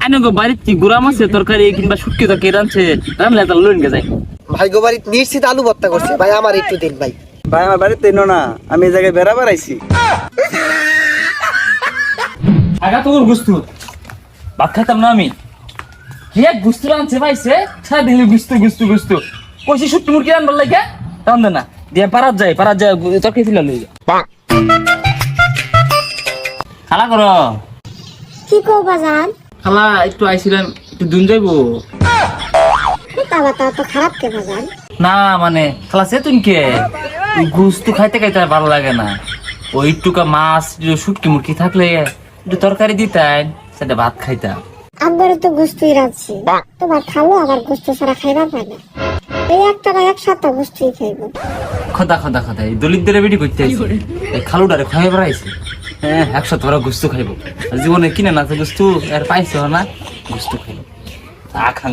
আইনো গো বাড়িতে গুড়া মাছের তরকারি কিংবা শুটকি তরকারি রানলে তাহলে লইন গে যাই। ভাই গো বাড়িতে নিশ্চিত আলু ভর্তা করছে ভাই, আমার একটু দিন ভাই। ভাই আমার বাড়িতে এনো না, আমি এই জায়গায় বেড়াবার আইছি। আগা তোর গুস্তু ভাত খাইতাম না আমি। কি এক গুস্তু রানছে ভাইছে, সারাদিন গুস্তু গুস্তু গুস্তু কইছি শুটকি মুরগি রানবার লাগে রান্ধে না দিয়ে পারাত যায় তরকারি ছিল লই খালা করো। কি কো বাজান? খালা একটু আইছিলাম, একটু দুন যাইবো। কথা তো খারাপ কে বাজান? না মানে খালা সে তুমি কে গুস্তু খাইতে খাইতে আর ভালো লাগে না, ওই একটুকা মাছ শুটকি মুরগি থাকলে একটু তরকারি দিতেন, সেটা ভাত খাইতাম। আমবারে তো গুস্তুই রাখছি, তোমার খালো আবার গুস্তু ছাড়া খাইবা পায় না। এই একটা না এক সপ্তাহ গুস্তুই খাইবো। খদা খদা খদা এই দলিতদের বেটি করতে আইছে, এই খালুডারে খাইয়ে বেড়াইছে। হ্যাঁ 100 ধরা গুস্তু খাইবো, জীবনে কিনে না তো গুস্তু আর পাইছে না, গুস্তু খাইবো চা খান।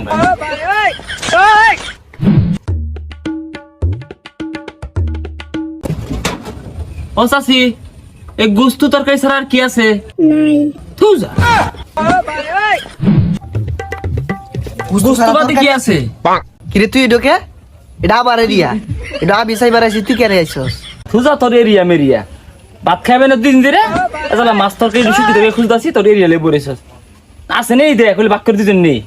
ও চাচি এই গুস্তু তরকারি ছাড়া আর কি আছে? নাই তুই যা গুস্তু বাদে কি আছে? কিরে তুই ঢোকে, এটা আবার এরিয়া, এটা আমি সাইবার আইছি, তুই কেন আইছস? তুই যা তোর এরিয়া মেরিয়া ভাত খাইবে না দিন দিরে মাছ তরকারি শুকি তোকে খুঁজতে আসি, তোর এরিয়া লেবু রেছস আছে নেই দেখ বাক করে দিতেন নেই।